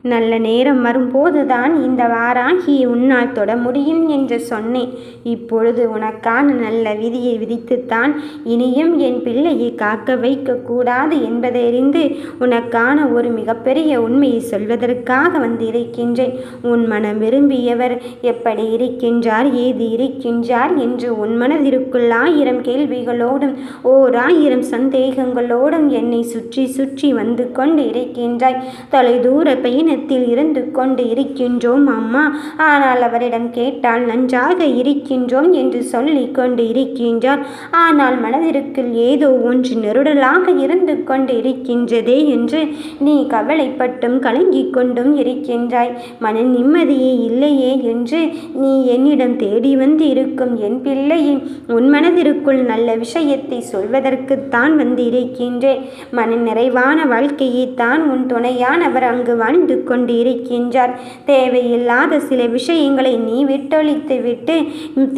நல்ல நேரம் வரும்போதுதான் இந்த வாராகியை உன்னால் தொட முடியும் என்று சொன்னேன். இப்பொழுது உனக்கான நல்ல விதியை விதித்துத்தான் இனியும் என் பிள்ளையை காக்க வைக்கக்கூடாது என்பதை அறிந்து உனக்கான ஒரு மிகப்பெரிய உண்மையை சொல்வதற்காக வந்திருக்கின்றேன். உன் மனம் விரும்பியவர் எப்படி இருக்கின்றார், ஏது இருக்கின்றார் என்று உன் மனதிற்குள் 1000 கேள்விகளோடும் 1000 சந்தேகங்களோடும் என்னை சுற்றி சுற்றி வந்து கொண்டு இருக்கின்றாய். தொலைதூர பயணத்தில் இருந்து கொண்டு இருக்கின்றோம் அம்மா, ஆனால் அவரிடம் கேட்டால் நன்றாக இருக்கின்றோம் என்று சொல்லி கொண்டு இருக்கின்றார். ஆனால் மனதிற்குள் ஏதோ ஒன்று நெருடலாக இருந்து கொண்டு இருக்கின்றதே என்று நீ கவலைப்பட்டும் கலங்கிக் கொண்டும் இருக்கின்றாய். மன நிம்மதியே இல்லையே என்று நீ என்னிடம் தேடி வந்து இருக்கும் என் பிள்ளையை உன் மனதிற்குள் நல்ல விஷயத்தை சொல்வதற்குத்தான் வந்து இருக்கின்றேன். மன நிறைவான வாழ்க்கையை தான் உன் துணையானவர் அங்கு வாழ்ந்து கொண்டு இருக்கின்றார். தேவையில்லாத சில விஷயங்களை நீ விட்டொழித்து விட்டு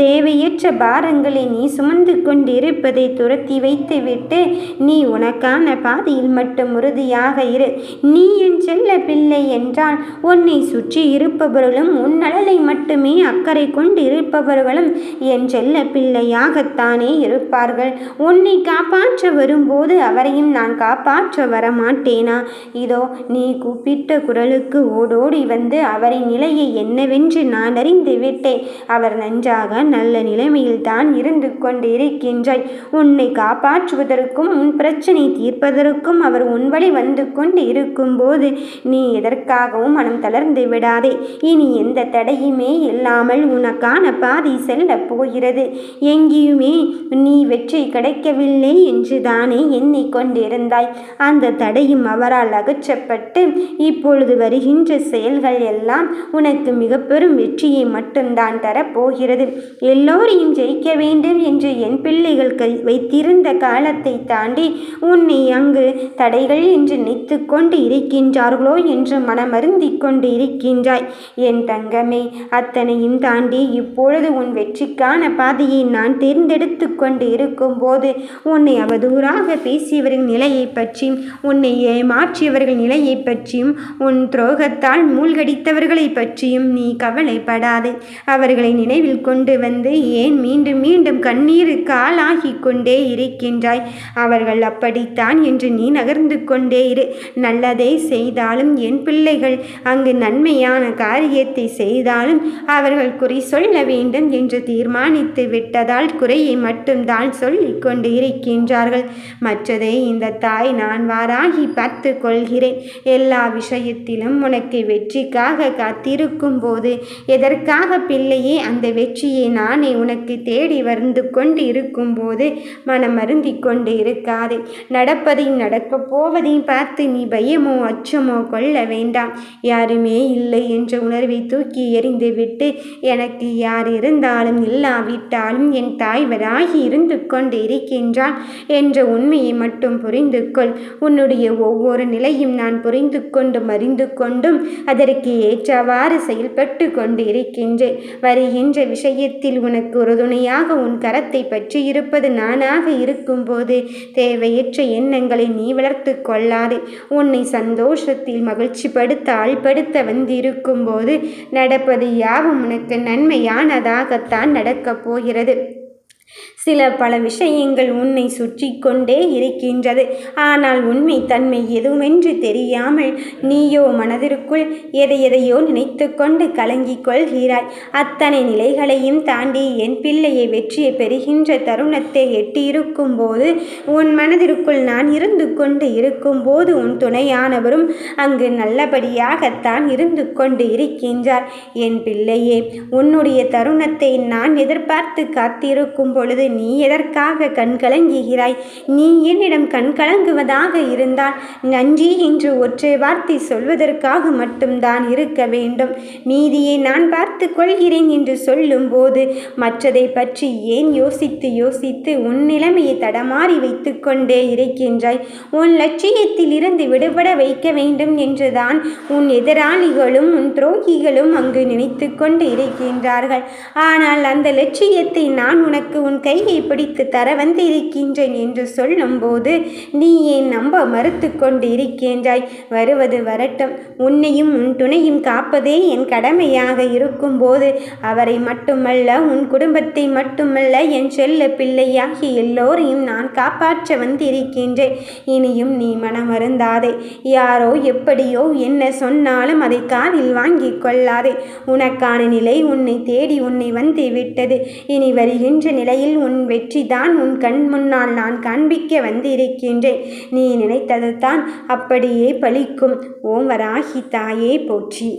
தேவையற்ற பாரங்களை நீ சுமந்து கொண்டிருப்பதை துரத்தி வைத்து விட்டு நீ உனக்கான பாதையில் மட்டும் உறுதியாக இரு. நீ என் செல்ல பிள்ளை என்றால் உன்னை சுற்றி இருப்பவர்களும் உன் நலனை மட்டுமே அக்கறை கொண்டு இருப்பவர்களும் என் செல்ல பிள்ளையாகத்தானே இருப்பார்கள். உன்னை காப்பாற்ற வரும்போது அவரையும் நான் காப்பாற்ற வரமாட்டேனா? இதோ நீ கூப்பிட்ட குரலுக்கு ஓடோடி வந்து அவரின் நிலையை என்னவென்று நான் அறிந்து விட்டேன். அவர் நன்றாக நல்ல நிலைமையில் தான் இருந்து கொண்டு இருக்கின்றாய். உன்னை காப்பாற்றுவதற்கும் உன் பிரச்சனை தீர்ப்பதற்கும் அவர் உன் வழி வந்து கொண்டு இருக்கும்போது நீ எதற்காகவும் மனம் தளர்ந்து விடாதே. இனி எந்த தடையுமே இல்லாமல் உனக்கான பாதை செல்ல போகிறது. எங்கேயுமே நீ வெற்றி கிடைக்கவில்லை என்று தானே எண்ணிக்கொண்டிருந்தாய். அந்த தடையும் அவரால் அகற்றப்பட்டு இப்பொழுது வருகின்ற செயல்கள் எல்லாம் உனக்கு மிக பெரும் வெற்றியை மட்டும்தான் தரப்போகிறது. எல்லோரையும் ஜெயிக்க வேண்டும் என்று என் பிள்ளைகள் வைத்திருந்த காலத்தை தாண்டி உன்னை அங்கு தடைகள் என்று நினைத்து கொண்டு இருக்கின்றார்களோ என்று மனமருந்தி கொண்டு இருக்கின்றாய். என் தங்கமே, அத்தனையும் தாண்டி இப்பொழுது உன் வெற்றிக்கான பாதையை நான் தேர்ந்தெடுத்து கொண்டு இருக்கும் போது உன்னை அவதூறாக பேசியவர்கள் நிலையை பற்றியும் உன்னை ஏமாற்றியவர்கள் நிலையை பற்றியும் உன் துரோகத்தால் மூழ்கடித்தவர்களை பற்றியும் நீ கவலைப்படாது. அவர்களை நினைவில் கொண்டு வந்து ஏன் மீண்டும் மீண்டும் கண்ணீருக்கு ஆளாகி கொண்டே இருக்கின்றாய்? அவர்கள் அப்படித்தான் என்று நீ நகர்ந்து கொண்டே இரு. நல்லதை செய்தாலும் என் பிள்ளைகள் அங்கு நன்மையான காரியத்தை செய்தாலும் அவர்கள் குறை சொல்ல வேண்டும் என்று தீர்மானித்து விட்டதால் குறையை மட்டும்தான் சொல்லிக் கொண்டு இருக்கின்றார்கள். மற்றதை இந்த தாய் நான் வாராகி பார்த்து கொள்கிறேன். எல்லா விஷயத்திலும் உனக்கு வெற்றிக்காக காத்திருக்கும் போது எதற்காக பிள்ளையே அந்த வெற்றியை நானே உனக்கு தேடி வந்து கொண்டு இருக்கும் போது மனம் அருந்தி கொண்டு இருக்காது. நடப்பதையும் நடக்கப் போவதையும் பார்த்து நீ பயமோ அச்சமோ கொள்ள வேண்டாம். யாருமே இல்லை என்ற உணர்வை தூக்கி எறிந்து விட்டு எனக்கு யார் இருந்தாலும் இல்லாவிட்டாலும் என் தாய்வராகி இருந்து கொண்டு இருக்கின்றான் என்ற உண்மையை மட்டும் புரிந்து கொள். உன்னுடைய ஒவ்வொரு நிலையும் நான் புரிந்து கொண்டும் அறிந்து கொண்டும் அதற்கு ஏற்றவாறு செயல்பட்டு கொண்டு இருக்கின்றேன். வருகின்ற விஷயத்தில் உனக்கு உறுதுணையாக உன் கரத்தை பற்றி இருப்பது நானாக இருக்கும்போது தேவையற்ற எண்ணங்களை நீ வளர்த்து கொள்ளாதே. உன்னை சந்தோஷத்தில் மகிழ்ச்சிப்படுத்த ஆழ்படுத்த வந்திருக்கும் போது நடப்பது யாவும் உனக்கு நன்மையானதாகத்தான் நடக்கப் போகிறது. பல விஷயங்கள் உன்னை சுற்றி கொண்டே இருக்கின்றது. ஆனால் உண்மை தன்மை எதுவென்று தெரியாமல் நீயோ மனதிற்குள் எதையோ நினைத்து கொண்டு கலங்கிக் கொள்கிறாய். அத்தனை நிலைகளையும் தாண்டி என் பிள்ளையை வெற்றியை பெறுகின்ற தருணத்தை எட்டியிருக்கும் போது உன் மனதிற்குள் நான் இருந்து கொண்டு இருக்கும் போது உன் துணையானவரும் அங்கு நல்லபடியாகத்தான் இருந்து கொண்டு இருக்கின்றார். என் பிள்ளையே, உன்னுடைய தருணத்தை நான் எதிர்பார்த்து காத்திருக்கும் பொழுது நீ எதற்காக கண்கலங்குகிறாய்? நீ என்னிடம் கண்கலங்குவதாக இருந்தால் நன்றி என்று ஒற்றை வார்த்தை சொல்வதற்காக மட்டும்தான் இருக்க வேண்டும். மீதியை நான் பார்த்து கொள்கிறேன் என்று சொல்லும் போது மற்றதை பற்றி ஏன் யோசித்து யோசித்து உன் நிலைமையை தடமாறி வைத்து கொண்டே இருக்கின்றாய்? உன் லட்சியத்தில் இருந்து விடுபட வைக்க வேண்டும் என்றுதான் உன் எதிராளிகளும் உன் துரோகிகளும் அங்கு நினைத்து கொண்டு இருக்கின்றார்கள். ஆனால் அந்த லட்சியத்தை நான் உனக்கு உன் கைகளில் கையை பிடித்து தர வந்திருக்கின்றேன் என்று சொல்லும்போது நீ ஏன் நம்ப மறுத்து கொண்டு இருக்கின்றாய்? வருவது வரட்டும். உன்னையும் உன் துணையும் காப்பதே என் கடமையாக இருக்கும்போது அவரை மட்டுமல்ல, உன் குடும்பத்தை மட்டுமல்ல, என் செல்ல பிள்ளையாகி எல்லோரையும் நான் காப்பாற்ற வந்திருக்கின்றேன். இனியும் நீ மனம் வருந்தாதே. யாரோ எப்படியோ என்ன சொன்னாலும் அதை காதில் வாங்கி கொள்ளாதே. உனக்கான நிலை உன்னை தேடி உன்னை வந்து விட்டது. இனி வருகின்ற நிலையில் உன் வெற்றி தான் உன் கண் முன்னால் நான் காண்பிக்க வந்திருக்கின்றேன். நீ நினைத்தது தான் அப்படியே பலிக்கும். ஓம் வராகி தாயே போற்றி.